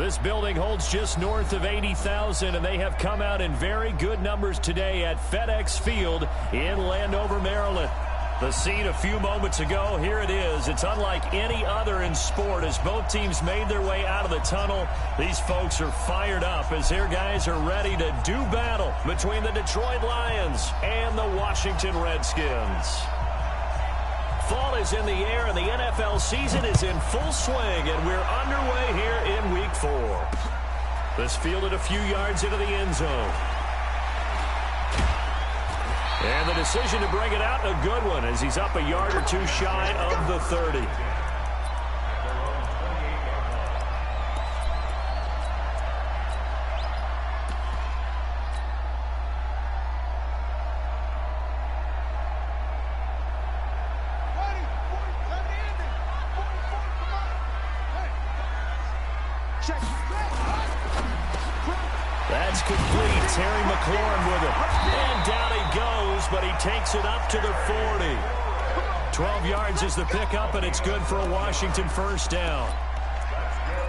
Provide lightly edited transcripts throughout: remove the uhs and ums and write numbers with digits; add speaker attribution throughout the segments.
Speaker 1: This building holds just north of 80,000, and they have come out in very good numbers today at FedEx Field in Landover, Maryland. The scene a few moments ago, here it is. It's unlike any other in sport as both teams made their way out of the tunnel. These folks are fired up as their guys are ready to do battle between the Detroit Lions and the Washington Redskins. Fall is in the air and the NFL season is in full swing, and we're underway here in Week 4. This fielded a few yards into the end zone. And the decision to bring it out, a good one, as he's up a yard or two shy of the 30. That's complete. Terry McLaurin with it. And down he goes, but he takes it up to the 40. 12 yards is the pickup, and it's good for a Washington first down.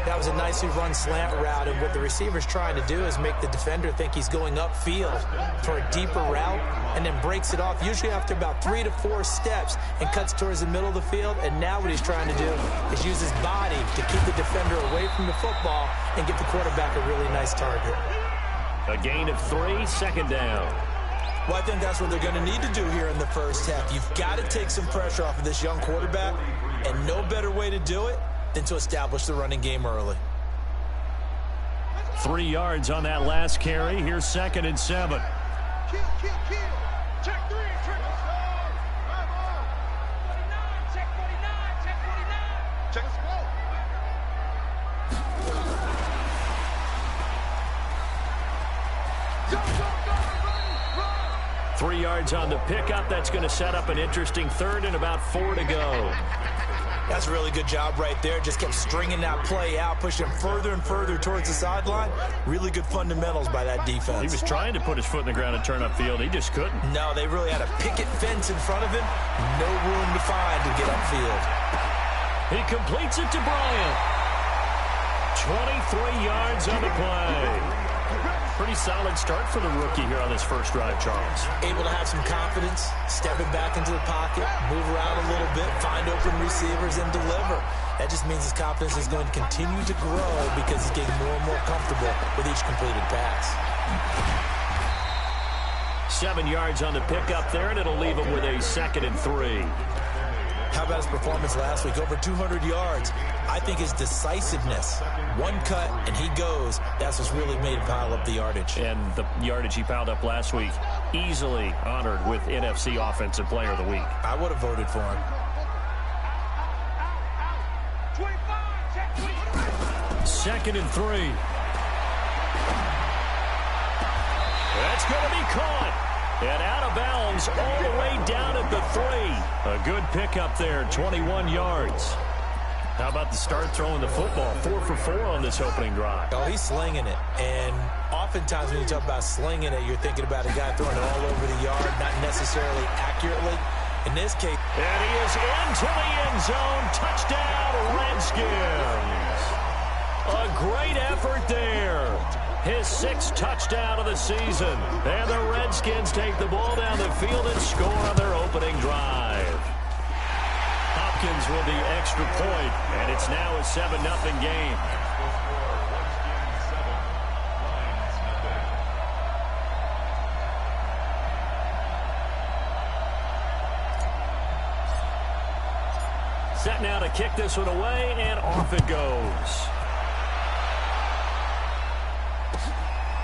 Speaker 2: That was a nicely run slant route, and what the receiver's trying to do is make the defender think he's going upfield for a deeper route and then breaks it off, usually after about 3 to 4 steps, and cuts towards the middle of the field. And now what he's trying to do is use his body to keep the defender away from the football and give the quarterback a really nice target.
Speaker 1: A gain of 3, second down.
Speaker 2: Well, I think that's what they're going to need to do here in the first half. You've got to take some pressure off of this young quarterback, and no better way to do it than to establish the running game early.
Speaker 1: 3 yards on that last carry. Here's 2nd and 7.
Speaker 3: Kill. Check 3, triple. Check 49. Check us go.
Speaker 1: 3 yards on the pickup. That's going to set up an interesting 3rd and about 4 to go.
Speaker 2: That's a really good job right there. Just kept stringing that play out, pushing him further and further towards the sideline. Really good fundamentals by that defense.
Speaker 1: He was trying to put his foot in the ground and turn upfield. He just couldn't.
Speaker 2: No, they really had a picket fence in front of him. No room to find to get upfield.
Speaker 1: He completes it to Bryant. 23 yards on the play. Pretty solid start for the rookie here on this first drive, Charles.
Speaker 2: Able to have some confidence, stepping back into the pocket, move around a little bit, find open receivers, and deliver. That just means his confidence is going to continue to grow because he's getting more and more comfortable with each completed pass.
Speaker 1: 7 yards on the pickup there, and it'll leave him with a 2nd and 3.
Speaker 2: How about his performance last week? Over 200 yards. I think his decisiveness, one cut and he goes, that's what's really made him pile up the yardage.
Speaker 1: And the yardage he piled up last week, easily honored with NFC Offensive Player of the Week.
Speaker 2: I would have voted for him.
Speaker 1: 2nd and 3. That's going to be caught. And out of bounds all the way down at the 3. A good pickup there, 21 yards. How about the start throwing the football? 4 for 4 on this opening drive.
Speaker 2: Oh, he's slinging it. And oftentimes when you talk about slinging it, you're thinking about a guy throwing it all over the yard, not necessarily accurately. In this case.
Speaker 1: And he is into the end zone. Touchdown, Redskins. A great effort there. His 6th touchdown of the season. And the Redskins take the ball down the field and score on their opening drive. Hopkins with the extra point, and it's now a 7-0 game. Set now to kick this one away, and off it goes.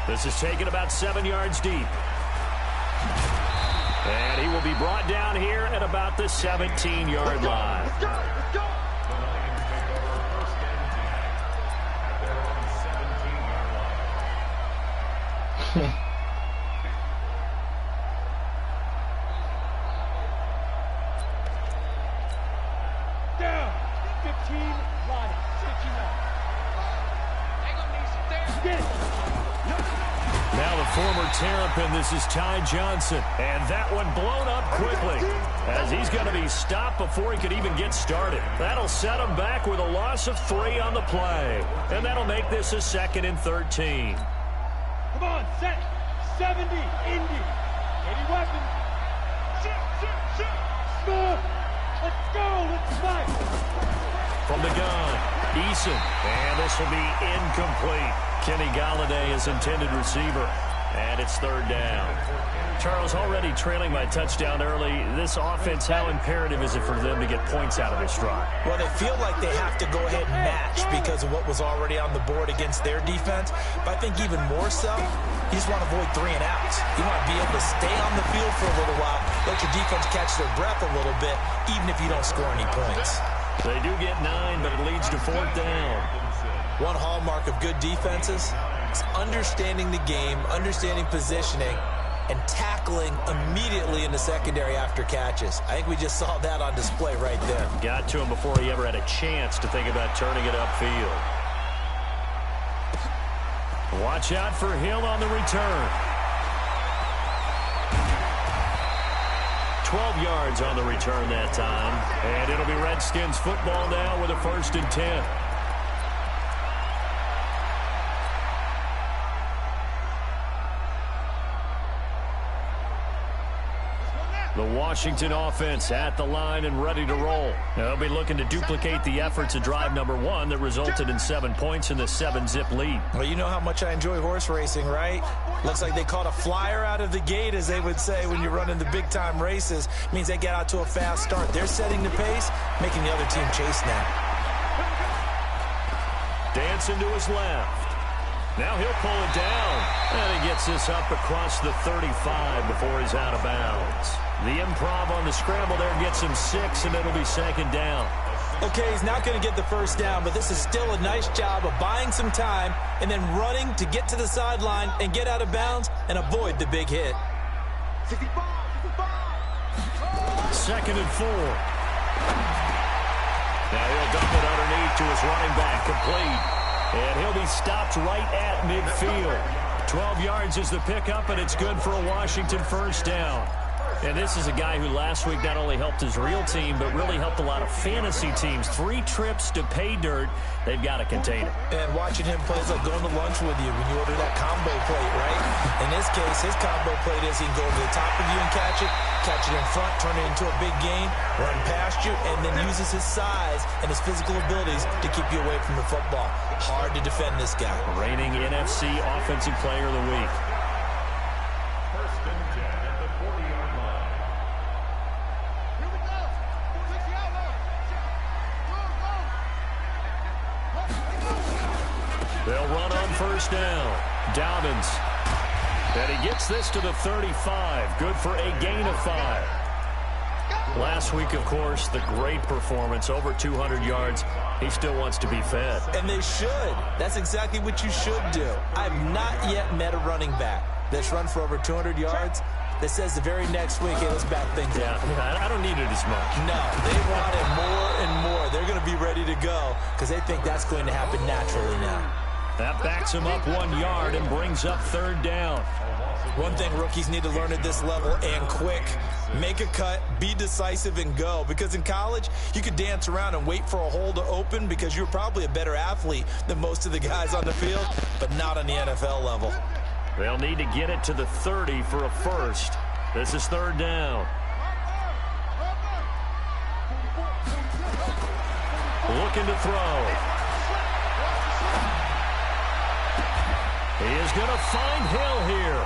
Speaker 1: This is taken about 7 yards deep. And he will be brought down here at about the 17-yard line.
Speaker 3: Let's go. Down. 15 line. 15 line.
Speaker 1: Now the former Terrapin, this is Ty Johnson. And that one blown up quickly as he's going to be stopped before he could even get started. That'll set him back with a loss of 3 on the play. And that'll make this a 2nd and 13.
Speaker 3: Come on, set. 70, Indy. Ready weapons. Shoot. Score. Let's go. Let's fight.
Speaker 1: From the gun, Eason. And this will be incomplete. Kenny Galladay is intended receiver. And it's 3rd down. Charles, already trailing by touchdown early. This offense, how imperative is it for them to get points out of this drive?
Speaker 2: Well, they feel like they have to go ahead and match because of what was already on the board against their defense. But I think even more so, you just want to avoid 3 and outs. You want to be able to stay on the field for a little while, let your defense catch their breath a little bit, even if you don't score any points.
Speaker 1: They do get 9, but it leads to 4th down.
Speaker 2: One hallmark of good defenses is understanding the game, understanding positioning, and tackling immediately in the secondary after catches. I think we just saw that on display right there.
Speaker 1: Got to him before he ever had a chance to think about turning it upfield. Watch out for Hill on the return. 12 yards on the return that time. And it'll be Redskins football now with a 1st and 10. The Washington offense at the line and ready to roll. They'll be looking to duplicate the efforts of drive number 1 that resulted in 7 points in the 7-zip lead.
Speaker 2: Well, you know how much I enjoy horse racing, right? Looks like they caught a flyer out of the gate, as they would say when you're running the big-time races. It means they get out to a fast start. They're setting the pace, making the other team chase now.
Speaker 1: Dancing to his left. Now he'll pull it down. And he gets this up across the 35 before he's out of bounds. The improv on the scramble there gets him 6, and it'll be 2nd down.
Speaker 2: Okay, he's not going to get the 1st down, but this is still a nice job of buying some time and then running to get to the sideline and get out of bounds and avoid the big hit.
Speaker 1: 2nd and 4. Now he'll dump it underneath to his running back, complete. And he'll be stopped right at midfield. 12 yards is the pickup, and it's good for a Washington 1st down. And this is a guy who last week not only helped his real team, but really helped a lot of fantasy teams. 3 trips to pay dirt. They've got to contain him.
Speaker 2: And watching him play is like going to lunch with you when you order that combo plate, right? In this case, his combo plate is he can go to the top of you and catch it in front, turn it into a big gain, run past you, and then uses his size and his physical abilities to keep you away from the football. Hard to defend this guy.
Speaker 1: Reigning NFC Offensive Player of the Week. They'll run on 1st down. Dobbins. And he gets this to the 35. Good for a gain of 5. Last week, of course, the great performance, over 200 yards. He still wants to be fed.
Speaker 2: And they should. That's exactly what you should do. I have not yet met a running back that's run for over 200 yards that says the very next week, hey, let's back things up.
Speaker 1: Yeah, I don't need it as much.
Speaker 2: No, they want it more and more. They're going to be ready to go because they think that's going to happen naturally now.
Speaker 1: That backs him up 1 yard and brings up 3rd down.
Speaker 2: One thing rookies need to learn at this level, and quick, make a cut, be decisive, and go. Because in college, you could dance around and wait for a hole to open because you're probably a better athlete than most of the guys on the field, but not on the NFL level.
Speaker 1: They'll need to get it to the 30 for a 1st. This is 3rd down. Looking to throw. He is going to find Hill here.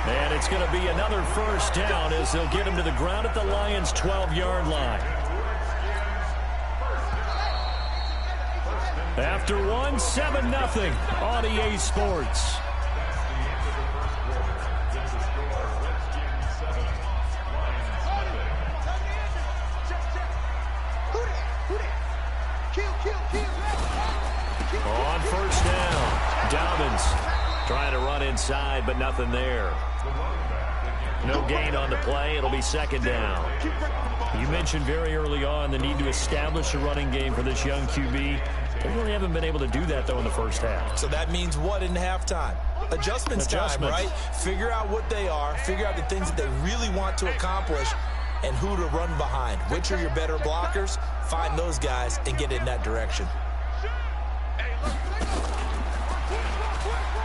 Speaker 1: And it's going to be another 1st down as they'll get him to the ground at the Lions' 12-yard line. After 7-0 on EA Sports. On 1st down, Dobbins trying to run inside, but nothing there. No gain on the play. It'll be 2nd down. You mentioned very early on the need to establish a running game for this young QB. They really haven't been able to do that, though, in the 1st half.
Speaker 2: So that means what in halftime? Adjustments time, right? Figure out what they are, figure out the things that they really want to accomplish, and who to run behind. Which are your better blockers? Find those guys and get in that direction.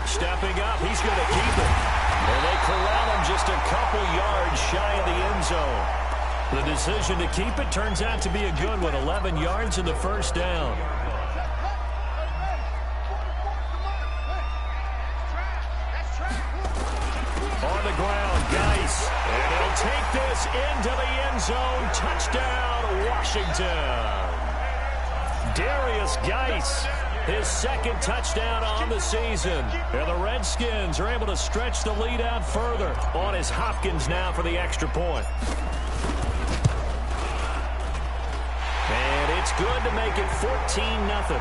Speaker 1: Stepping up, he's going to keep it. And they corral him just a couple yards shy of the end zone. The decision to keep it turns out to be a good one. 11 yards in the first down. On the ground, Geis. And he'll take this into the end zone. Touchdown, Washington. Darius Geis, his second touchdown on the season. And the Redskins are able to stretch the lead out further. On is Hopkins now for the extra point. And it's good to make it 14-0.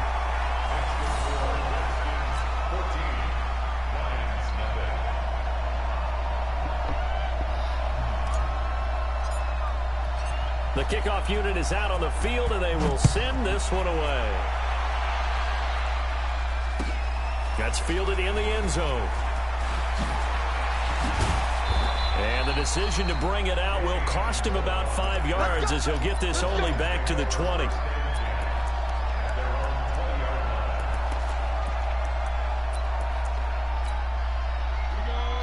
Speaker 1: The kickoff unit is out on the field, and they will send this one away. That's fielded in the end zone. And the decision to bring it out will cost him about 5 yards as he'll get this only back to the 20.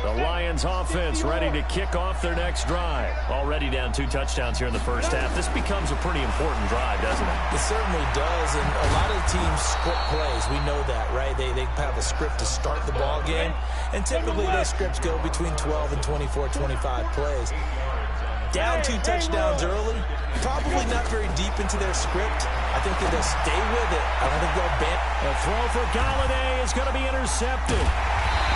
Speaker 1: The Lions offense ready to kick off their next drive. Already down 2 touchdowns here in the first half. This becomes a pretty important drive, doesn't it?
Speaker 2: It certainly does, and a lot of the teams script plays. We know that, right? They have a script to start the ball game, and typically those scripts go between 12 and 24, 25 plays. Down 2 touchdowns early, probably not very deep into their script. I think that they'll stay with it. I don't think they'll bend.
Speaker 1: A throw for Galladay is going to be intercepted.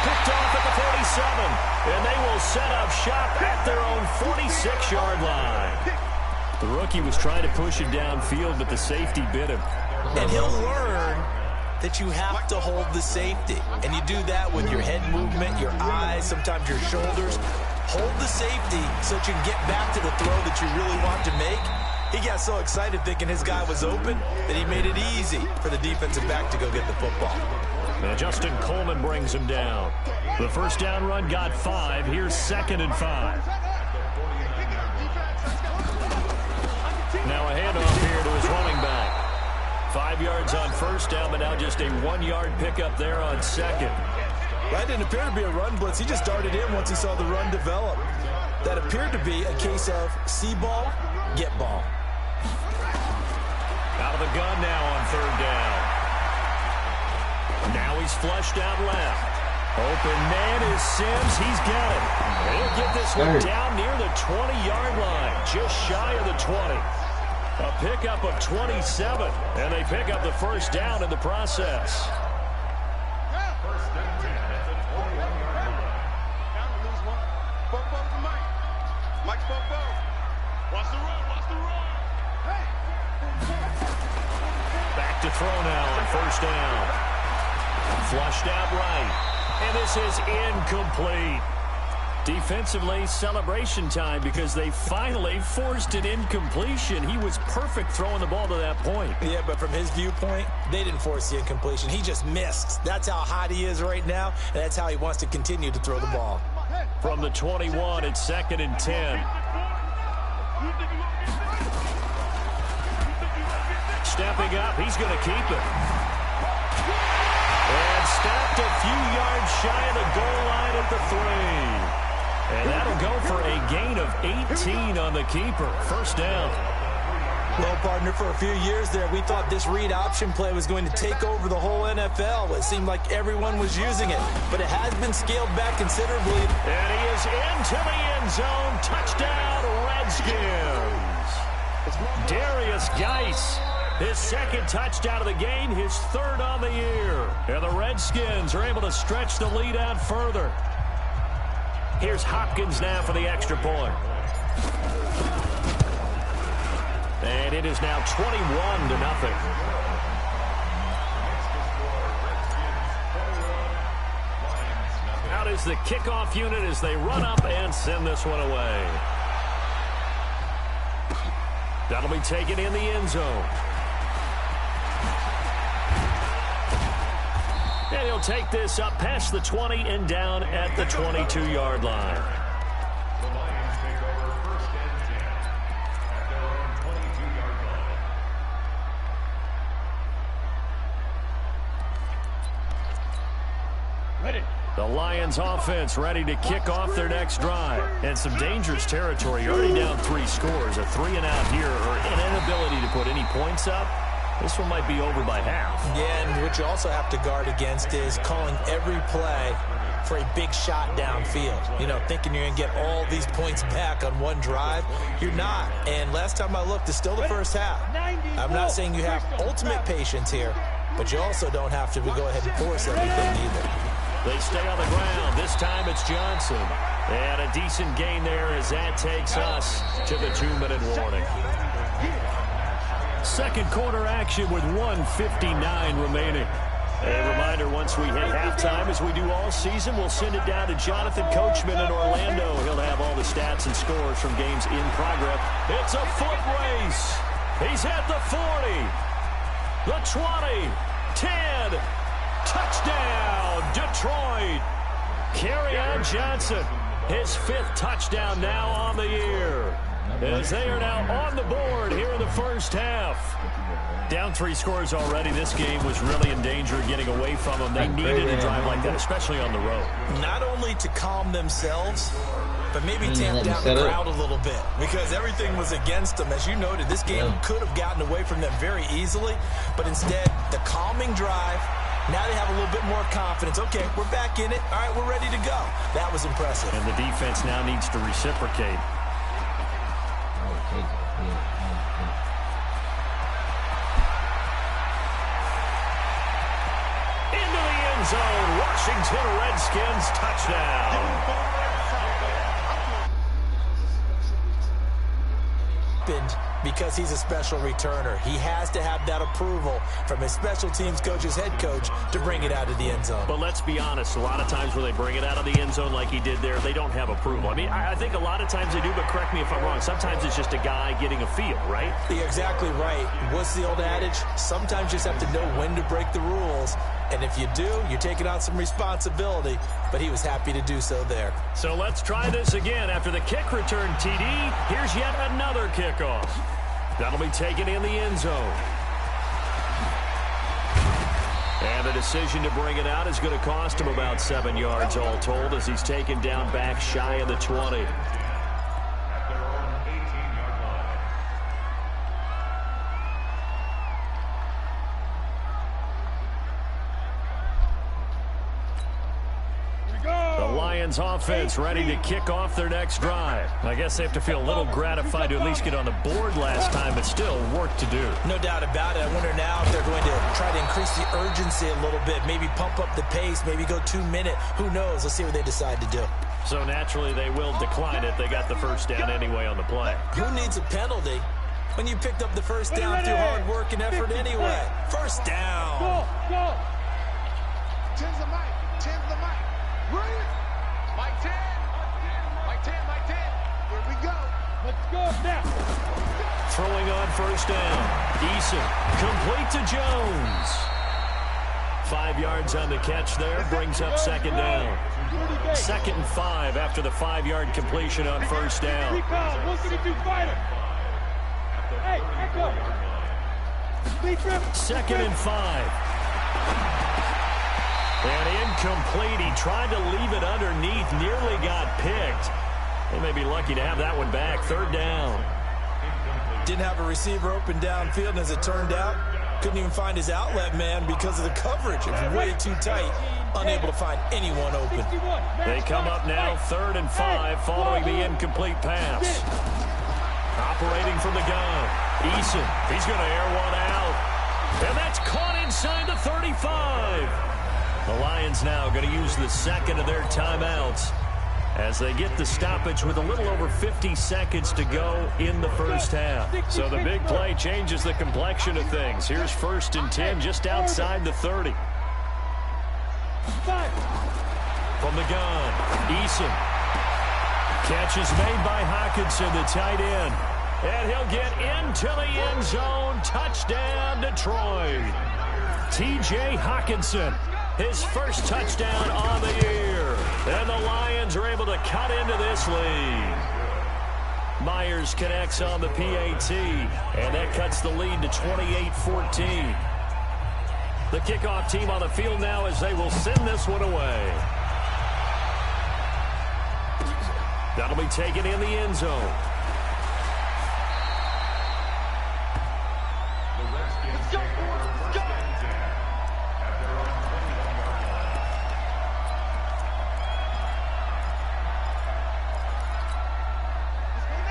Speaker 1: Picked off at the 47, and they will set up shop at their own 46-yard line. The rookie was trying to push it downfield, but the safety bit him.
Speaker 2: And he'll learn that you have to hold the safety. And you do that with your head movement, your eyes, sometimes your shoulders. Hold the safety so that you can get back to the throw that you really want to make. He got so excited thinking his guy was open that he made it easy for the defensive back to go get the football.
Speaker 1: And Justin Coleman brings him down. The first down run got 5. Here's 2nd and 5. Now a handoff here to his running back. 5 yards on first down, but now just a 1-yard pickup there on 2nd.
Speaker 2: That didn't appear to be a run blitz. He just darted in once he saw the run develop. That appeared to be a case of see ball, get ball.
Speaker 1: Out of the gun now on 3rd down. Now he's flushed out left. Open man is Sims. He's got it. He'll get this one down near the 20-yard line, just shy of the 20. A pickup of 27, and they pick up the first down in the process. Back to throw now on first down. Flushed out right. And this is incomplete. Defensively, celebration time because they finally forced an incompletion. He was perfect throwing the ball to that point.
Speaker 2: Yeah, but from his viewpoint, they didn't force the incompletion. He just missed. That's how hot he is right now, and that's how he wants to continue to throw the ball.
Speaker 1: From the 21, it's 2nd and 10. Stepping up, he's going to keep it. And stopped a few yards shy of the goal line at the 3. And that'll go for a gain of 18 on the keeper. First down.
Speaker 2: Well, partner, for a few years there, we thought this read option play was going to take over the whole NFL. It seemed like everyone was using it, but it has been scaled back considerably.
Speaker 1: And he is into the end zone. Touchdown, Redskins. Darius Geis, his 2nd touchdown of the game, his 3rd on the year. And the Redskins are able to stretch the lead out further. Here's Hopkins now for the extra point. And it is now 21-0. Out is the kickoff unit as they run up and send this one away. That'll be taken in the end zone. And he'll take this up past the 20 and down at the 22-yard line.
Speaker 4: The Lions take over 1st and 10 at their own 22-yard line.
Speaker 3: Ready.
Speaker 1: The Lions offense ready to kick off their next drive. And some dangerous territory. You're already down 3 scores. A 3-and-out here or an inability to put any points up. This one might be over by half.
Speaker 2: Yeah, and what you also have to guard against is calling every play for a big shot downfield. You know, thinking you're going to get all these points back on one drive. You're not. And last time I looked, it's still the first half. I'm not saying you have ultimate patience here, but you also don't have to go ahead and force everything either.
Speaker 1: They stay on the ground. This time it's Johnson. And a decent gain there as that takes us to the 2-minute warning. Second quarter action with 1:59 remaining. A reminder, once we hit halftime, as we do all season, we'll send it down to Jonathan Coachman in Orlando. He'll have all the stats and scores from games in progress. It's a foot race. He's at the 40, the 20, 10. Touchdown, Detroit. Kerryon Johnson, his 5th touchdown now on the year. As they are now on the board here in the first half. Down 3 scores already. This game was really in danger of getting away from them. They needed a drive like that, especially on the road.
Speaker 2: Not only to calm themselves, but maybe tamp down the crowd a little bit, because everything was against them. As you noted, this game could have gotten away from them very easily, but instead, the calming drive, now they have a little bit more confidence. Okay, we're back in it. All right, we're ready to go. That was impressive.
Speaker 1: And the defense now needs to reciprocate. Into the end zone, Washington Redskins touchdown.
Speaker 2: Because he's a special returner. He has to have that approval from his special teams coach's head coach to bring it out of the end zone.
Speaker 1: But let's be honest, a lot of times when they bring it out of the end zone like he did there, they don't have approval. I mean, I think a lot of times they do, but correct me if I'm wrong. Sometimes it's just a guy getting a feel, right?
Speaker 2: You're exactly right. What's the old adage? Sometimes you just have to know when to break the rules. And if you do, you're taking on some responsibility. But he was happy to do so there.
Speaker 1: So let's try this again. After the kick return TD, here's yet another kickoff. That'll be taken in the end zone. And the decision to bring it out is going to cost him about 7 yards all told, as he's taken down back shy of the 20. Offense ready to kick off their next drive. I guess they have to feel a little gratified to at least get on the board last time, but still work to do.
Speaker 2: No doubt about it. I wonder now if they're going to try to increase the urgency a little bit, maybe pump up the pace, maybe go 2-minute. Who knows? Let's see what they decide to do.
Speaker 1: So naturally they will decline it. They got the first down anyway on the play.
Speaker 2: Who needs a penalty when you picked up the first down through hard work and effort anyway? First down.
Speaker 3: Go.
Speaker 5: 10's the mic. 10's the mic. Brilliant. Mike 10. Mike 10. Mike 10. Here we go.
Speaker 3: Let's go now.
Speaker 1: Throwing on first down. Eason complete to Jones. 5 yards on the catch there. Brings up second down. 2nd and 5 after the 5-yard completion on first down.
Speaker 3: 132 Hey, echo.
Speaker 1: 2nd and 5. And incomplete. He tried to leave it underneath. Nearly got picked. They may be lucky to have that one back. 3rd down.
Speaker 2: Didn't have a receiver open downfield, and as it turned out, couldn't even find his outlet man because of the coverage. It was way too tight. Unable to find anyone open.
Speaker 1: They come up now 3rd and 5 following the incomplete pass. Operating from the gun. Eason. He's going to air one out. And that's caught inside the 35. The Lions now going to use the second of their timeouts as they get the stoppage with a little over 50 seconds to go in the first half. So the big play changes the complexion of things. Here's 1st and 10 just outside the 30. From the gun, Eason. Catch is made by Hockenson, the tight end. And he'll get into the end zone. Touchdown, Detroit. T.J. Hockenson His first touchdown on the year. And the Lions are able to cut into this lead. Myers connects on the PAT, and that cuts the lead to 28-14. The kickoff team on the field now as they will send this one away. That'll be taken in the end zone.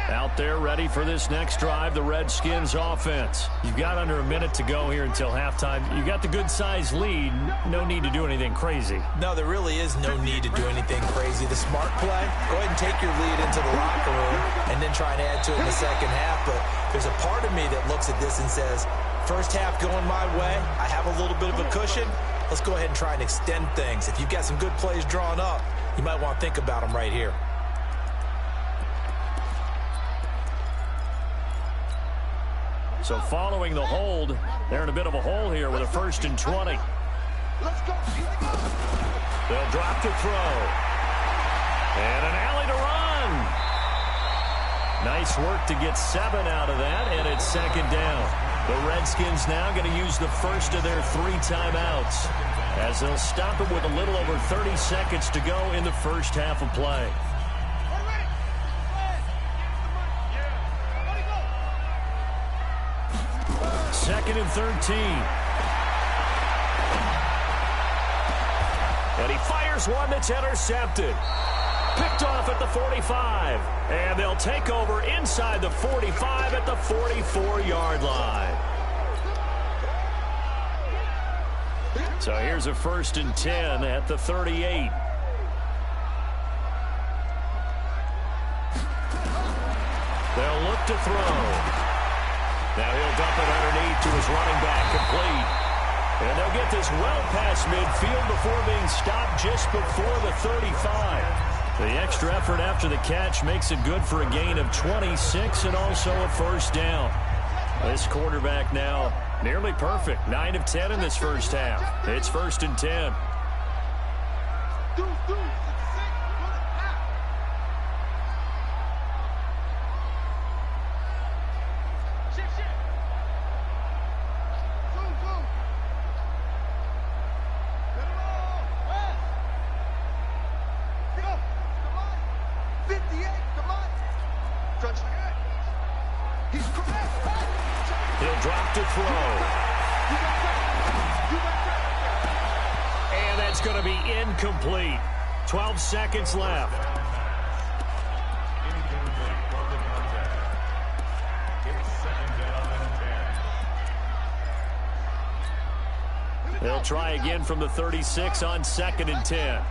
Speaker 1: Out there ready for this next drive, the Redskins offense. You've got under a minute to go here until halftime. You got the good-sized lead. No need to do anything crazy.
Speaker 2: No, there really is no need to do anything crazy. The smart play, go ahead and take your lead into the locker room and then try and add to it in the second half. But there's a part of me that looks at this and says, first half going my way, I have a little bit of a cushion. Let's go ahead and try and extend things. If you've got some good plays drawn up, you might want to think about them right here.
Speaker 1: So following the hold, they're in a bit of a hole here with a 1st and 20.
Speaker 5: Let's go.
Speaker 1: They'll drop to throw. And an alley to run. Nice work to get 7 out of that, and it's 2nd down. The Redskins now going to use the first of their 3 timeouts as they'll stop it with a little over 30 seconds to go in the first half of play. 2nd and 13. And he fires one that's intercepted. Picked off at the 45. And they'll take over inside the 45 at the 44-yard line. So here's a 1st and 10 at the 38. They'll look to throw. Now he'll dump it underneath to his running back, complete. And they'll get this well past midfield before being stopped just before the 35. The extra effort after the catch makes it good for a gain of 26 and also a 1st down. This quarterback now nearly perfect. 9 of 10 in this first half. It's 1st and 10. He'll drop to throw. And that's going to be incomplete. 12 seconds left. They'll try again from the 36 on 2nd and 10.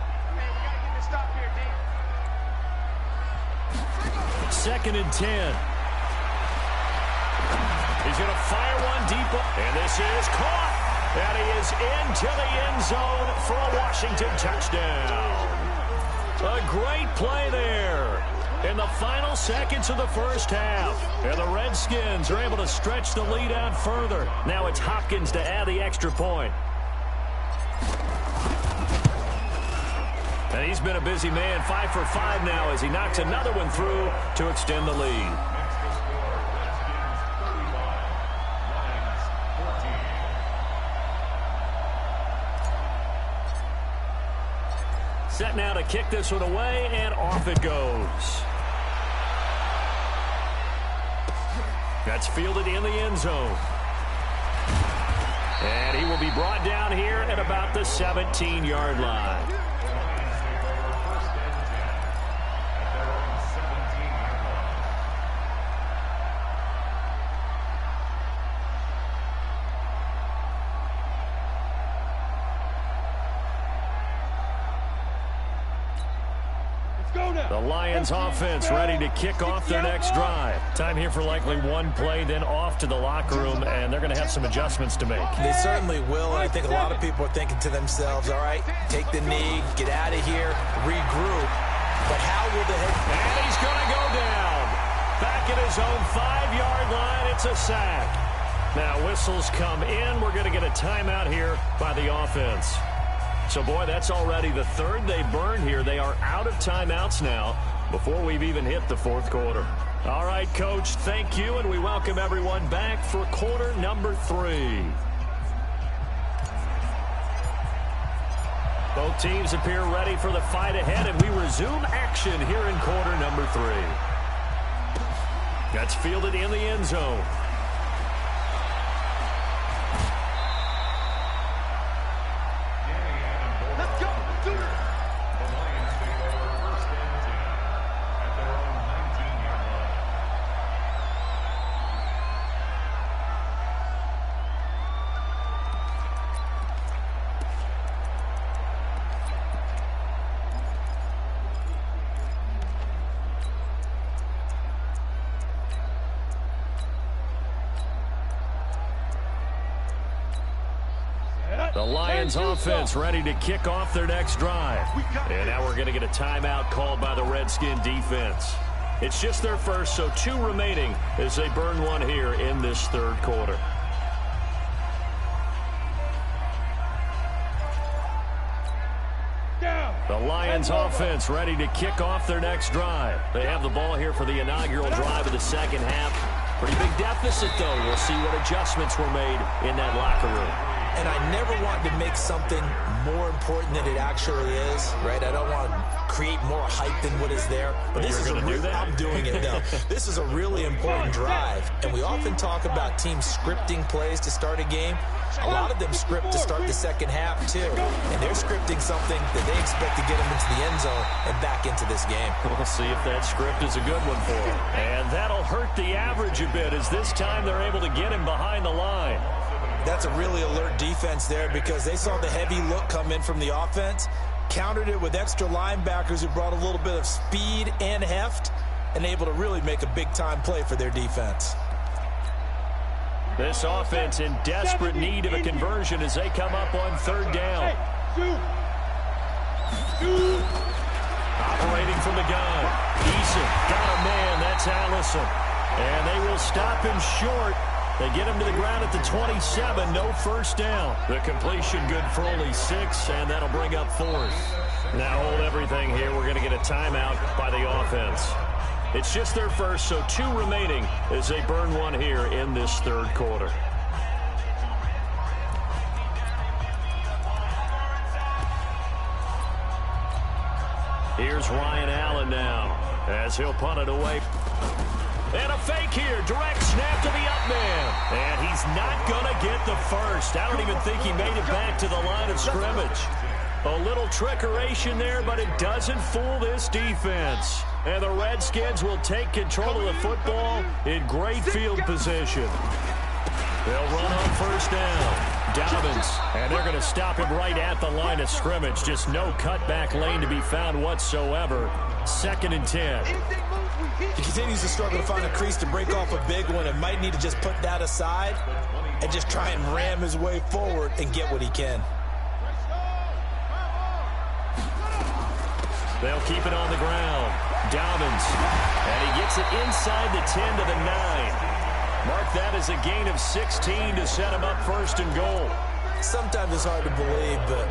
Speaker 1: 2nd and 10. He's going to fire one deep, and this is caught. And he is into the end zone for a Washington touchdown. A great play there in the final seconds of the first half. And the Redskins are able to stretch the lead out further. Now it's Hopkins to add the extra point. And he's been a busy man, 5 for 5 now as he knocks another one through to extend the lead. Set now to kick this one away, and off it goes. That's fielded in the end zone. And he will be brought down here at about the 17-yard line. The Lions offense ready to kick off their next drive. Time here for likely one play, then off to the locker room, and they're going to have some adjustments to make.
Speaker 2: They certainly will, and I think a lot of people are thinking to themselves, all right, take the knee, get out of here, regroup. But how will the head...
Speaker 1: And he's going to go down. Back at his own 5-yard line, it's a sack. Now whistles come in. We're going to get a timeout here by the offense. So, boy, that's already the third they burned here. They are out of timeouts now before we've even hit the fourth quarter. All right, Coach, thank you, and we welcome everyone back for quarter number 3. Both teams appear ready for the fight ahead, and we resume action here in quarter number 3. That's fielded in the end zone.
Speaker 5: Let's go. Do it.
Speaker 4: The Lions take over first and 10 at their own 19-yard line.
Speaker 1: The Lions offense ready to kick off their next drive. And now we're going to get a timeout called by the Redskin defense. It's just their first, so 2 remaining as they burn one here in this third quarter. The Lions offense ready to kick off their next drive. They have the ball here for the inaugural drive of the second half. Pretty big deficit, though. We'll see what adjustments were made in that locker room.
Speaker 2: And I never want to make something more important than it actually is, right? I don't want to create more hype than what is there. But this is I'm doing it, though. This is a really important drive. And we often talk about teams scripting plays to start a game. A lot of them script to start the second half, too. And they're scripting something that they expect to get them into the end zone and back into this game.
Speaker 1: We'll see if that script is a good one for them. And that'll hurt the average a bit as this time they're able to get him behind the line.
Speaker 2: That's a really alert defense there because they saw the heavy look come in from the offense, countered it with extra linebackers who brought a little bit of speed and heft, and able to really make a big-time play for their defense.
Speaker 1: This offense in desperate need of a conversion as they come up on third down. Operating from the gun. Eason got a man. That's Allison. And they will stop him short. They get him to the ground at the 27. No first down. The completion good for only 6, and that'll bring up 4th. Now hold everything here. We're going to get a timeout by the offense. It's just their first, so 2 remaining as they burn one here in this third quarter. Here's Ryan Allen now as he'll punt it away. And a fake here. Direct snap to the up man. And he's not going to get the first. I don't even think he made it back to the line of scrimmage. A little trickeration there, but it doesn't fool this defense. And the Redskins will take control of the football in great field position. They'll run on first down. Dobbins, and they're going to stop him right at the line of scrimmage. Just no cutback lane to be found whatsoever. 2nd and 10.
Speaker 2: He continues to struggle to find a crease to break off a big one and might need to just put that aside and just try and ram his way forward and get what he can.
Speaker 1: They'll keep it on the ground. Dobbins, and he gets it inside the 10 to the 9. Mark that as a gain of 16 to set him up 1st and goal.
Speaker 2: Sometimes it's hard to believe, but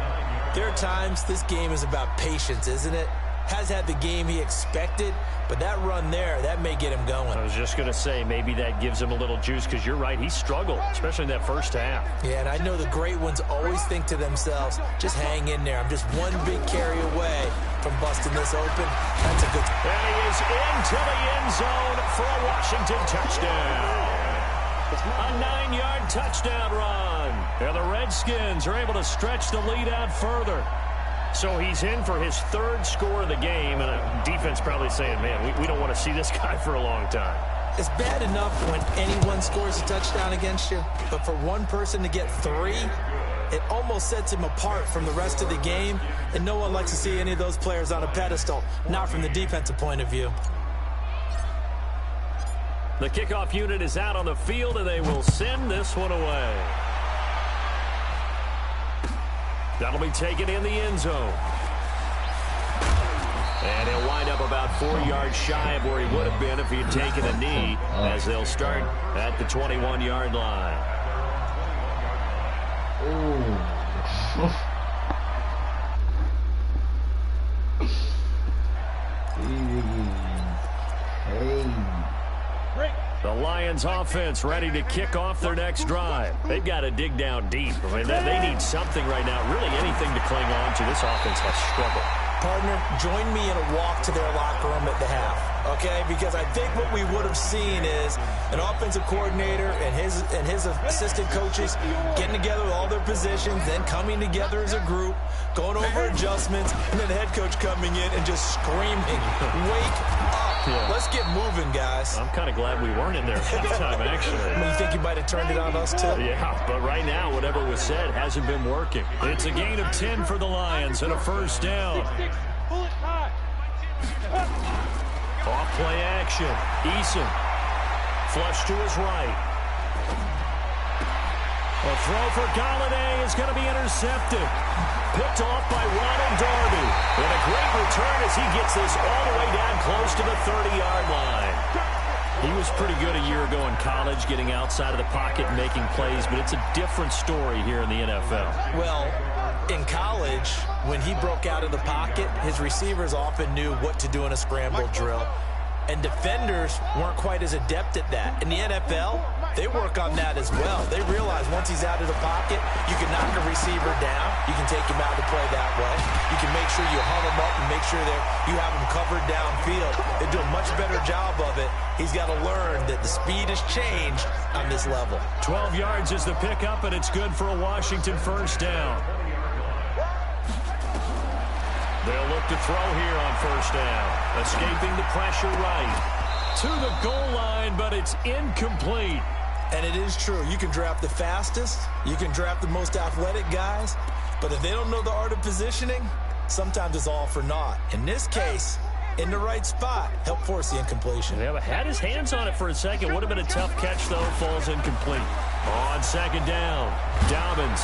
Speaker 2: there are times this game is about patience, isn't it? Has had the game he expected, but that run there, that may get him going.
Speaker 1: I was just going to say, maybe that gives him a little juice, because you're right, he struggled, especially in that first half.
Speaker 2: Yeah, and I know the great ones always think to themselves, just hang in there. I'm just one big carry away from busting this open. That's a good...
Speaker 1: And he is into the end zone for a Washington touchdown. A 9-yard touchdown run. And the Redskins are able to stretch the lead out further. So he's in for his 3rd score of the game, and the defense probably saying, man, we don't want to see this guy for a long time.
Speaker 2: It's bad enough when anyone scores a touchdown against you, but for one person to get 3, it almost sets him apart from the rest of the game, and no one likes to see any of those players on a pedestal, not from the defensive point of view.
Speaker 1: The kickoff unit is out on the field, and they will send this one away. That'll be taken in the end zone. And he'll wind up about 4 yards shy of where he would have been if he had taken a knee, as they'll start at the 21-yard line. The Lions offense ready to kick off their next drive. They've got to dig down deep. I mean, they need something right now, really anything to cling on to. This offense has struggled.
Speaker 2: Partner, join me in a walk to their locker room at the half, okay? Because I think what we would have seen is an offensive coordinator and his assistant coaches getting together with all their positions, then coming together as a group, going over adjustments, and then the head coach coming in and just screaming, "Wake up. Yeah. Let's get moving, guys."
Speaker 1: I'm kind of glad we weren't in there at the time, actually.
Speaker 2: You think you might have turned it on us, too?
Speaker 1: Yeah, but right now, whatever was said hasn't been working. It's a gain of 10 for the Lions and a first down.
Speaker 3: Pull it high.
Speaker 1: Off play action. Eason. Flush to his right. A throw for Galladay is going to be intercepted. Picked off by Ronald Darby. And a great return as he gets this all the way down close to the 30-yard line. He was pretty good a year ago in college, getting outside of the pocket and making plays, but it's a different story here in the NFL.
Speaker 2: Well, in college, when he broke out of the pocket, his receivers often knew what to do in a scramble drill. And defenders weren't quite as adept at that. In the NFL, they work on that as well. They realize once he's out of the pocket, you can knock a receiver down. You can take him out of play that way. You can make sure you hunt him up and make sure that you have him covered downfield. They do a much better job of it. He's got to learn that the speed has changed on this level.
Speaker 1: 12 yards is the pickup, and it's good for a Washington first down. They'll look to throw here on first down. Escaping the pressure right. To the goal line, but it's incomplete.
Speaker 2: And it is true. You can draft the fastest. You can draft the most athletic guys. But if they don't know the art of positioning, sometimes it's all for naught. In this case, in the right spot, help force the incompletion.
Speaker 1: Yeah, but had his hands on it for a second. Would have been a tough catch, though. Falls incomplete. On second down, Dobbins.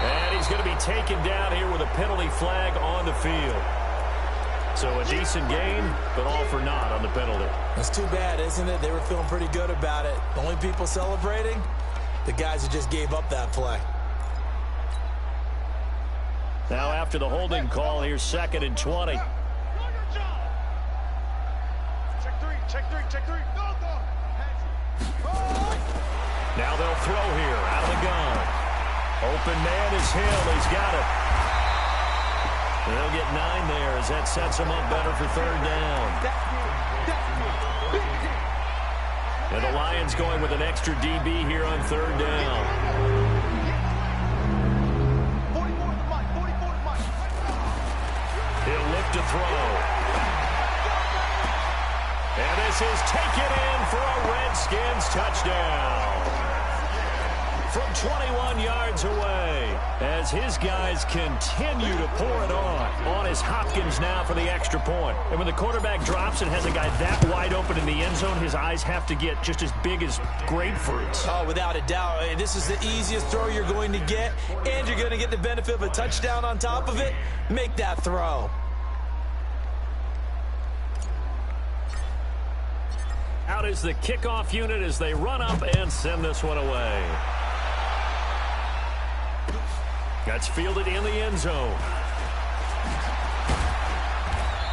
Speaker 1: And he's going to be taken down here with a penalty flag on the field. So a decent gain, but all for naught on the penalty.
Speaker 2: That's too bad, isn't it? They were feeling pretty good about it. The only people celebrating, the guys who just gave up that play.
Speaker 1: Now after the holding call, here's 2nd and 20.
Speaker 5: Check three, check three, check three. Go, go.
Speaker 1: Now they'll throw here out of the gun. Open man is Hill. He's got it. They'll get 9 there as that sets them up better for 3rd down. And the Lions going with an extra DB here on 3rd down.
Speaker 5: 44 to Mike, 44 to Mike.
Speaker 1: He'll look to throw. And this is taken in for a Redskins touchdown. From 21 yards away, as his guys continue to pour it on is Hopkins now for the extra point. And when the quarterback drops and has a guy that wide open in the end zone, his eyes have to get just as big as grapefruits.
Speaker 2: Oh, without a doubt. This is the easiest throw you're going to get, and you're going to get the benefit of a touchdown on top of it. Make that throw.
Speaker 1: Out is the kickoff unit as they run up and send this one away. That's fielded in the end zone.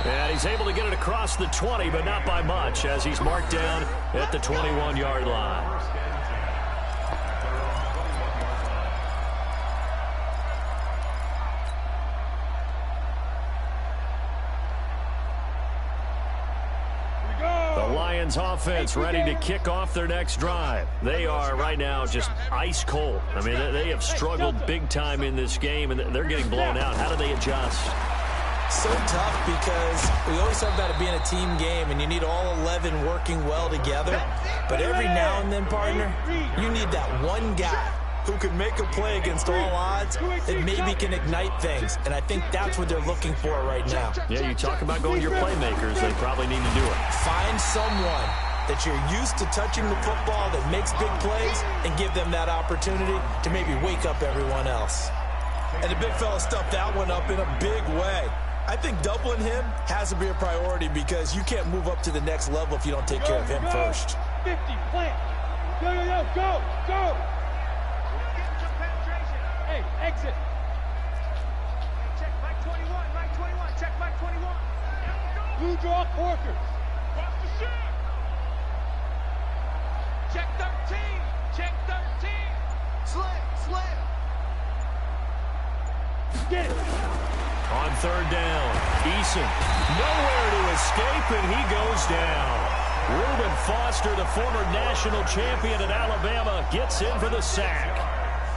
Speaker 1: And he's able to get it across the 20, but not by much, as he's marked down at the 21-yard line. Offense ready to kick off their next drive. They are right now just ice cold. I mean, they have struggled big time in this game, and they're getting blown out. How do they adjust?
Speaker 2: So tough because we always talk about it being a team game, and you need all 11 working well together. But every now and then, partner, you need that one guy who can make a play against all odds that maybe can ignite things. And I think that's what they're looking for right now.
Speaker 1: Yeah, you talk about going to your playmakers. They probably need to do it.
Speaker 2: Find someone that you're used to touching the football that makes big plays and give them that opportunity to maybe wake up everyone else. And the big fella stuffed that one up in a big way. I think doubling him has to be a priority because you can't move up to the next level if you don't take care of him first.
Speaker 3: 50, plant. Yo, go, go. Hey, exit.
Speaker 5: Check Mike 21, Mike 21, check Mike 21.
Speaker 3: Blue draw Corkers.
Speaker 5: Watch the shot.
Speaker 3: Get it.
Speaker 1: On third down, Eason nowhere to escape, and he goes down. Reuben Foster, the former national champion at Alabama, gets in for the sack.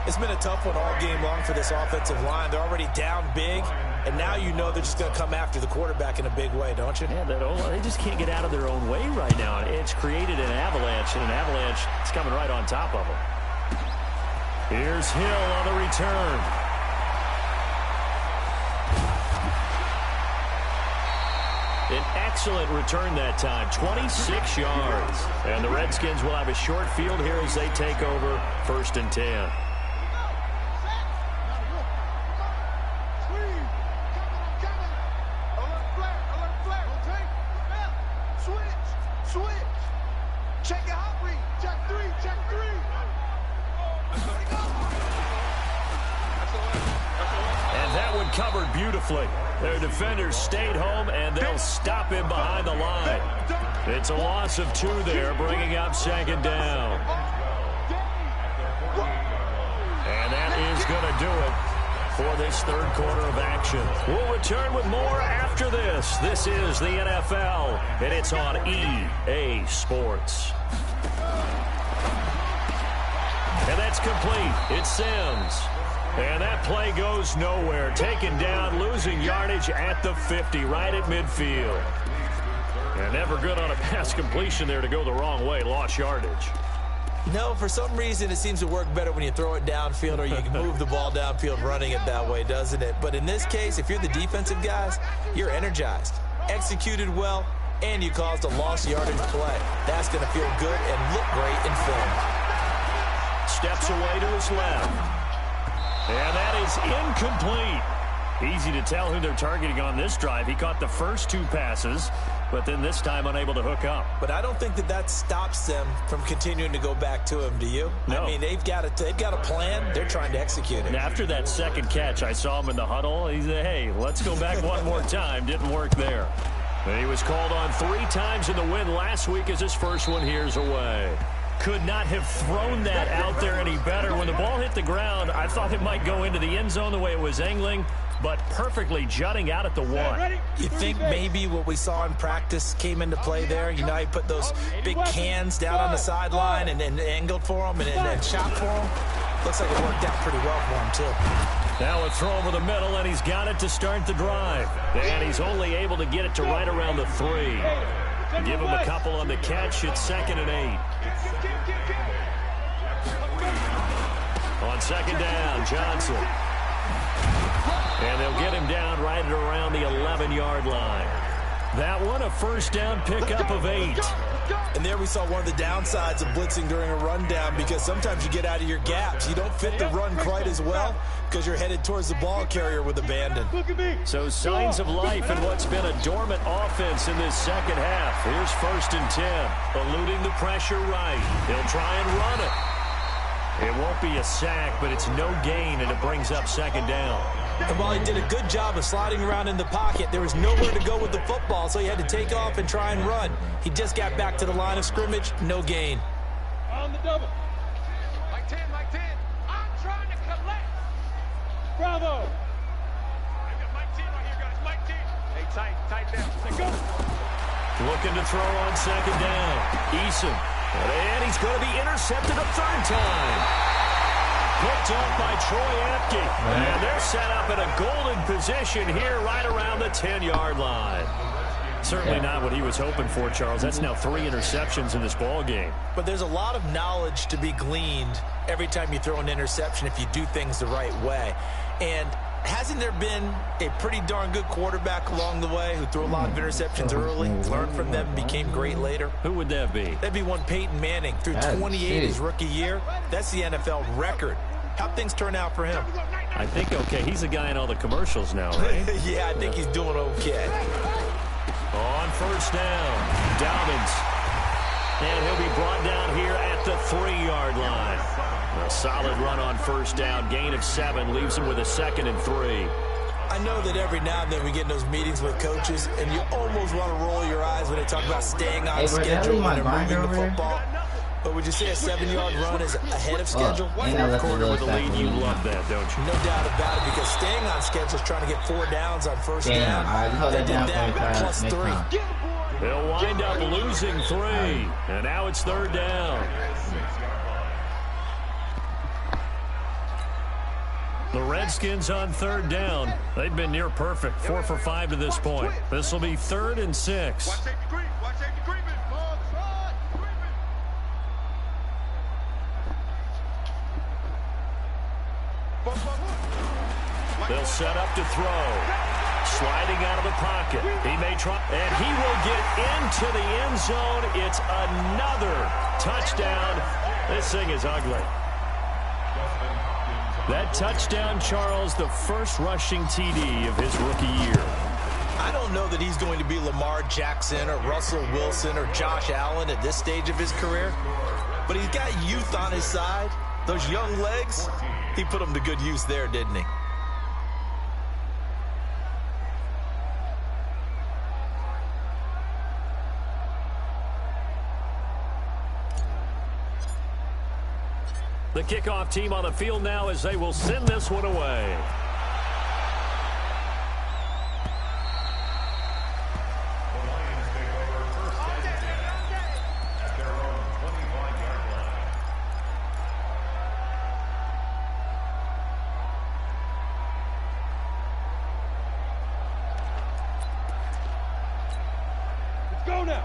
Speaker 2: It's been a tough one all game long for this offensive line. They're already down big, and now you know they're just going to come after the quarterback in a big way, don't you?
Speaker 1: Yeah, they just can't get out of their own way right now. It's created an avalanche, and an avalanche is coming right on top of them. Here's Hill on the return. An excellent return that time, 26 yards. And the Redskins will have a short field here as they take over 1st and 10. Covered beautifully. Their defenders stayed home, and they'll stop him behind the line. It's a loss of 2 there, bringing up 2nd down. And that is going to do it for this 3rd quarter of action. We'll return with more after this. This is the NFL, and it's on EA Sports. And that's complete. It's Sims. And that play goes nowhere. Taken down, losing yardage at the 50, right at midfield. And never good on a pass completion there to go the wrong way. Lost yardage.
Speaker 2: No, for some reason it seems to work better when you throw it downfield or you can move the ball downfield running it that way, doesn't it? But in this case, if you're the defensive guys, you're energized, executed well, and you caused a lost yardage play. That's going to feel good and look great in film.
Speaker 1: Steps away to his left. And that is incomplete. Easy to tell who they're targeting on this drive. He caught the first 2 passes, but then this time unable to hook up.
Speaker 2: But I don't think that stops them from continuing to go back to him, do you?
Speaker 1: No.
Speaker 2: I mean, they've got a plan. They're trying to execute it.
Speaker 1: And after that second catch, I saw him in the huddle. He said, hey, let's go back one more time. Didn't work there. And he was called on 3 times in the win last week as his first one here's away. Could not have thrown that out there any better. When the ball hit the ground, I thought it might go into the end zone the way it was angling, but perfectly jutting out at the 1.
Speaker 2: You think maybe what we saw in practice came into play there? You know, he put those big cans down on the sideline and angled for him and shot for him. Looks like it worked out pretty well for him, too.
Speaker 1: Now a throw over the middle, and he's got it to start the drive. And he's only able to get it to right around the 3. Give him a couple on the catch. It's 2nd and 8. On 2nd down, Johnson. And they'll get him down right at around the 11-yard line. That one, a first down pickup of 8.
Speaker 2: And there we saw one of the downsides of blitzing during a rundown, because sometimes you get out of your gaps. You don't fit the run quite as well because you're headed towards the ball carrier with abandon.
Speaker 1: So signs of life in what's been a dormant offense in this second half. Here's 1st and 10. Eluding the pressure right. He'll try and run it. It won't be a sack, but it's no gain, and it brings up 2nd down.
Speaker 2: And while he did a good job of sliding around in the pocket, there was nowhere to go with the football, so he had to take off and try and run. He just got back to the line of scrimmage, no gain.
Speaker 3: On the double.
Speaker 5: Mike 10, Mike 10. I'm trying to collect.
Speaker 3: Bravo.
Speaker 5: I got Mike 10 right here, guys. Mike 10. Hey, tight down. Let's go.
Speaker 1: Looking to throw on 2nd down. Eason. And he's going to be intercepted a 3rd time. Picked up by Troy Apke. And they're set up in a golden position here right around the 10-yard line. Certainly not what he was hoping for, Charles. That's now 3 interceptions in this ball game.
Speaker 2: But there's a lot of knowledge to be gleaned every time you throw an interception if you do things the right way. And hasn't there been a pretty darn good quarterback along the way who threw a lot of interceptions early, learned from them, and became great later?
Speaker 1: Who would that be?
Speaker 2: That'd be one Peyton Manning. Through 28 his rookie year. That's the NFL record. How'd things turn out for him?
Speaker 1: I think okay. He's a guy in all the commercials now, right?
Speaker 2: Yeah, I think he's doing okay.
Speaker 1: On 1st down, Dobbins. And he'll be brought down here at the 3-yard line. A solid run on 1st down. Gain of 7 leaves him with a 2nd and 3.
Speaker 2: I know that every now and then we get in those meetings with coaches, and you almost want to roll your eyes when they talk about staying on schedule when they're moving the football. But would you say a 7-yard run is ahead of schedule?
Speaker 1: Fourth quarter with a lead, you love that, don't you?
Speaker 2: No doubt about it, because staying on schedule is trying to get 4 downs on first down. They did that plus 3.
Speaker 1: They'll wind up losing 3, and now it's 3rd down. The Redskins on 3rd down. They've been near perfect, 4 for 5 to this point. This will be 3rd and 6. They'll set up to throw. Sliding out of the pocket. He may try, and he will get into the end zone. It's another touchdown. This thing is ugly. That touchdown, Charles, the first rushing TD of his rookie year.
Speaker 2: I don't know that he's going to be Lamar Jackson or Russell Wilson or Josh Allen at this stage of his career, but he's got youth on his side. Those young legs, he put them to good use there, didn't he?
Speaker 1: The kickoff team on the field now as they will send this one away.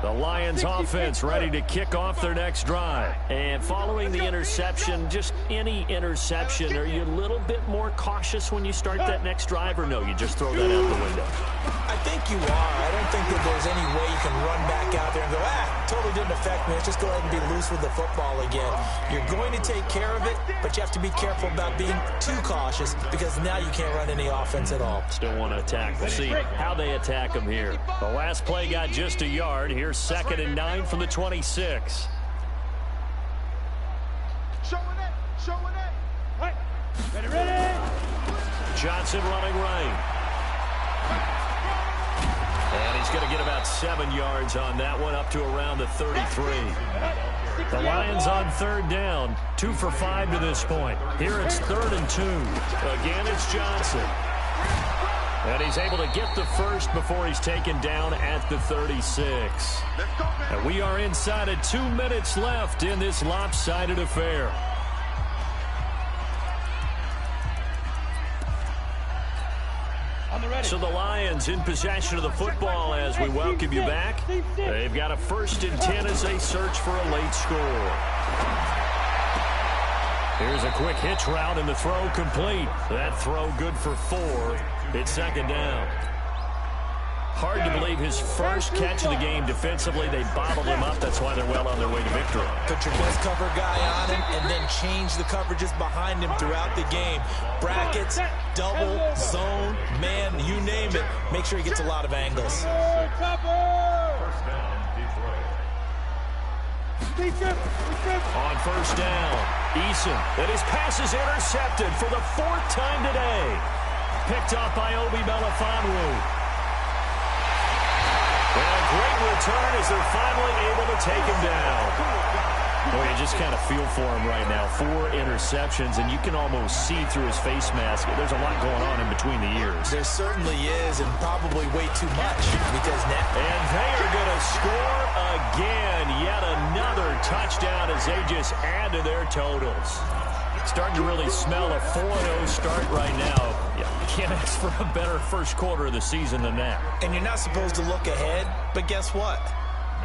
Speaker 1: The Lions offense ready to kick off their next drive. And following the interception, just any interception, are you a little bit more cautious when you start that next drive, or no, you just throw that out the window?
Speaker 2: I think you are. I don't think that there's any way you can run back out there and go, totally didn't affect me. Let's just go ahead and be loose with the football again. You're going to take care of it, but you have to be careful about being too cautious, because now you can't run any offense at all.
Speaker 1: Still want to attack. We'll see how they attack them here. The last play got just a yard. Here's 2nd and 9 from the 26.
Speaker 3: Showing it. Right. Ready.
Speaker 1: Johnson running right. And he's going to get about 7 yards on that one, up to around the 33. The Lions on 3rd down, 2 for 5 to this point. Here it's 3rd and 2. Again, it's Johnson. And he's able to get the first before he's taken down at the 36. And we are inside of 2 minutes left in this lopsided affair. So the Lions in possession of the football as we welcome you back. They've got a 1st and 10 as they search for a late score. Here's a quick hitch route and the throw complete. That throw good for 4. It's 2nd down. Hard to believe his first catch of the game defensively. They bottled him up. That's why they're well on their way to victory.
Speaker 2: Put your best cover guy on him and then change the coverages behind him throughout the game. Brackets, double, zone, man, you name it. Make sure he gets a lot of angles.
Speaker 1: On 1st down, Eason, and his pass is intercepted for the 4th time today. Picked off by Obi Melifonwu. And a great return as they're finally able to take him down. Boy, you just kind of feel for him right now. 4 interceptions, and you can almost see through his face mask. There's a lot going on in between the ears.
Speaker 2: There certainly is, and probably way too much. Because now...
Speaker 1: And they are going to score again. Yet another touchdown as they just add to their totals. Starting to really smell a 4-0 start right now. Yeah, can't ask for a better first quarter of the season than that.
Speaker 2: And you're not supposed to look ahead, but guess what?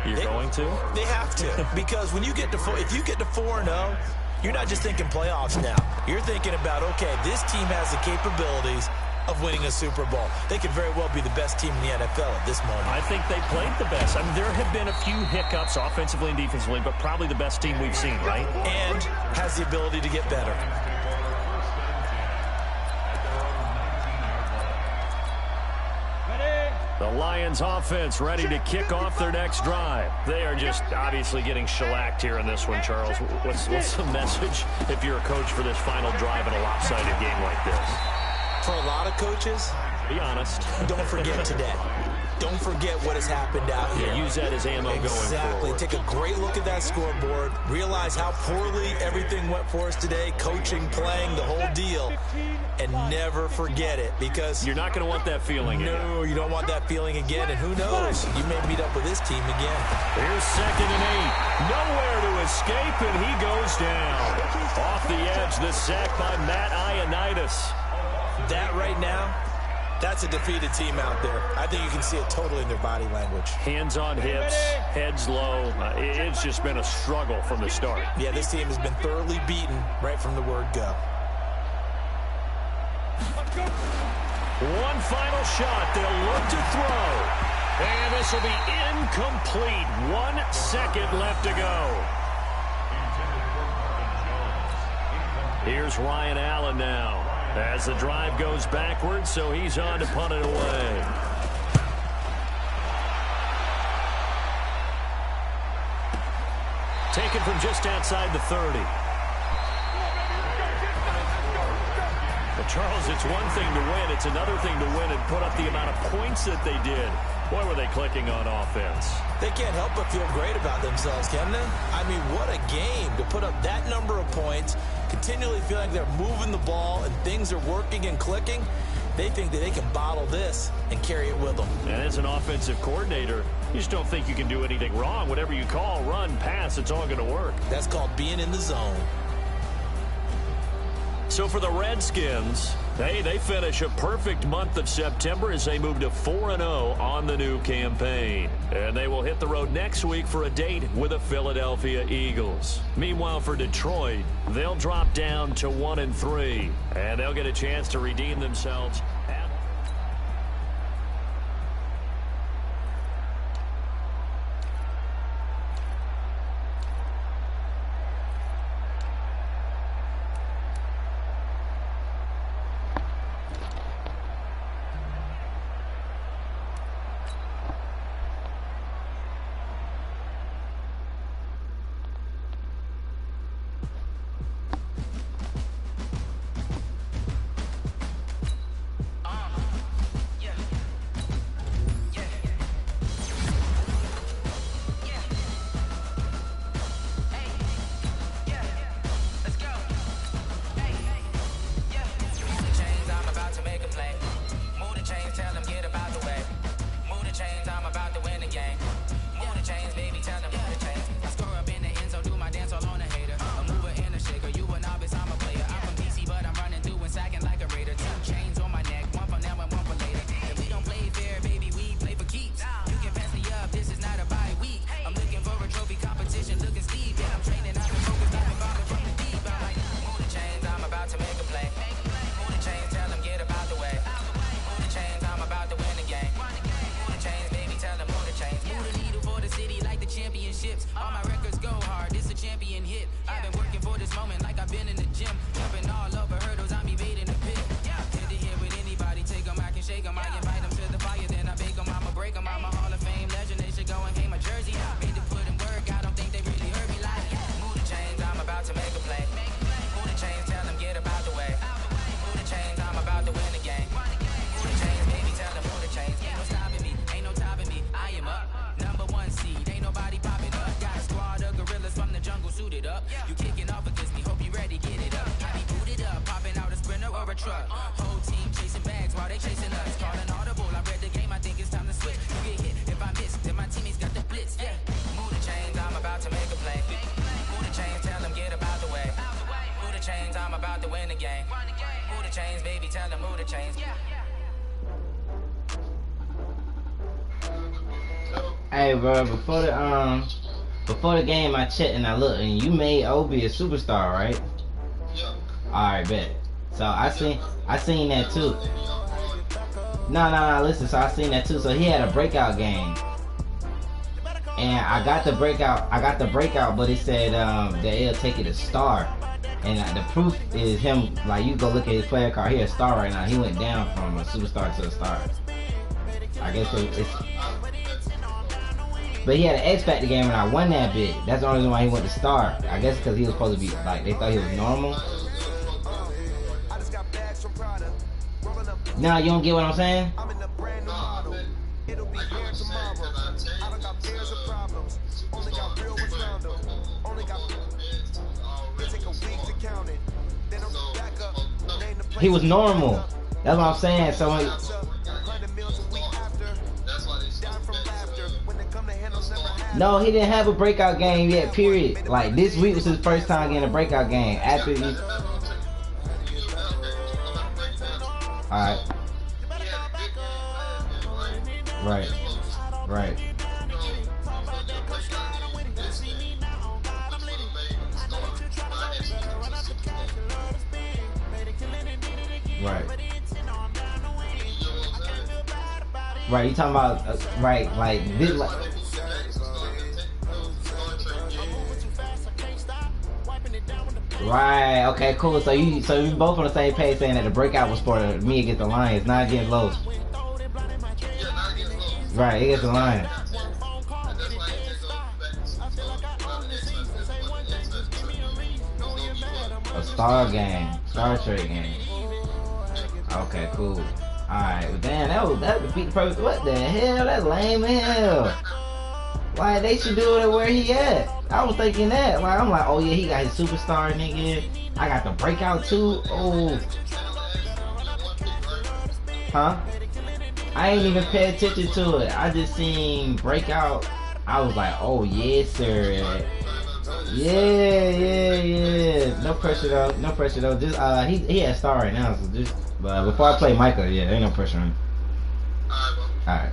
Speaker 1: You're going to?
Speaker 2: They have to, because when you get to if you get to 4-0, you're not just thinking playoffs now. You're thinking about, okay, this team has the capabilities of winning a Super Bowl. They could very well be the best team in the NFL at this moment.
Speaker 1: I think they played the best. I mean, there have been a few hiccups offensively and defensively, but probably the best team we've seen, right?
Speaker 2: And has the ability to get better.
Speaker 1: The Lions offense ready to kick off their next drive. They are just obviously getting shellacked here in this one, Charles. What's the message if you're a coach for this final drive in a lopsided game like this?
Speaker 2: For a lot of coaches,
Speaker 1: be honest.
Speaker 2: Don't forget today. don't forget what has happened out here.
Speaker 1: Yeah, use that as ammo going forward.
Speaker 2: Exactly. Take a great look at that scoreboard. Realize how poorly everything went for us today. Coaching, playing, the whole deal. And never forget it, because
Speaker 1: you're not going to want that feeling again.
Speaker 2: No, you don't want that feeling again. And who knows? You may meet up with this team again.
Speaker 1: Here's 2nd and 8. Nowhere to escape, and he goes down. Off the edge, the sack by Matt Ioannidis.
Speaker 2: That right now, that's a defeated team out there. I think you can see it totally in their body language.
Speaker 1: Hands on hips, heads low. It's just been a struggle from the start.
Speaker 2: Yeah, this team has been thoroughly beaten right from the word go.
Speaker 1: One final shot. They'll look to throw. And this will be incomplete. 1 second left to go. Here's Ryan Allen now. As the drive goes backwards, so he's on to punt it away. Taken from just outside the 30. Well, Charles, it's one thing to win. It's another thing to win and put up the amount of points that they did. Boy, were they clicking on offense.
Speaker 2: They can't help but feel great about themselves, can they? I mean, what a game to put up that number of points, continually feel like they're moving the ball and things are working and clicking. They think that they can bottle this and carry it with them.
Speaker 1: And as an offensive coordinator, you just don't think you can do anything wrong. Whatever you call, run, pass, it's all going to work.
Speaker 2: That's called being in the zone.
Speaker 1: So for the Redskins, they finish a perfect month of September as they move to 4-0 on the new campaign. And they will hit the road next week for a date with the Philadelphia Eagles. Meanwhile, for Detroit, they'll drop down to 1-3, and they'll get a chance to redeem themselves.
Speaker 6: All my records go hard, this a champion hit. I've been working for this moment like I've been in the gym. Jumping all over hurdles, I'm evading the pit. Head to head with anybody, take them, I can shake them. I invite them to the fire, then I bake them, I'ma break them. I'm a Hall of Fame legend, they should go and hang my jersey. Made to put in work, I don't think they really heard me like. Move the chains, I'm about to make a play. Move the chains, tell them get about the way. Move the chains, I'm about to win the game. Move the chains, baby, tell them move the chains. Ain't no stopping me, ain't no topping me. I am up, #1 seed, ain't nobody popping up. Got a squad of gorillas from the jungle suited up. You kicking off against me, hope you ready, get it up. I be booted up, popping out a sprinter or a truck. Whole team chasing bags while they chasing us. Calling audible, I read the game, I think it's time to switch. You get hit if I miss, then my teammates got the blitz, yeah. Move the chains, I'm about to make a play. Move the chains, tell them get about the way. Move the chains, I'm about to win the game. Move the chains, baby, tell them move the chains.
Speaker 7: Hey, bro, before the game, I checked and I looked, and you made Obi a superstar, right?
Speaker 8: Yeah.
Speaker 7: Alright, bet. So I seen that too. No, listen, so I seen that too. So he had a breakout game. And I got the breakout, but it said that it'll take it a star. And the proof is him, like, you go look at his player card, he a star right now. He went down from a superstar to a star. I guess it's but he had an X Factor game and I won that bit. That's the only reason why he went to star. I guess because he was supposed to be, like, they thought he was normal. Nah, you don't get what I'm saying?
Speaker 8: be here tomorrow. I don't got fears or problems. Only got real ones round them. Only got. It take a week to count it. Then I'm back up.
Speaker 7: He was normal. That's what I'm saying. So no, he didn't have a breakout game yet, period. Like, this week was his first time getting a breakout game. After he... Alright. Right. Right. Right. Right, you talking about, right, like, this, like... Right, okay, cool. So you both on the same page saying that the breakout was for me against the Lions, not against Los. Right, against the Lions. A Star game. Star Trek game. Okay, cool. Alright, well, damn, that would beat the perfect. What the hell? That's lame as hell. Like, they should do it where he at. I was thinking that. Like, I'm like, oh yeah, he got his superstar, nigga. I got the breakout too. Oh. Huh? I ain't even pay attention to it. I just seen breakout. I was like, oh yes, sir. Yeah. No pressure though. No pressure though. Just he has star right now, so just before I play Micah, yeah, ain't no pressure on him. Alright.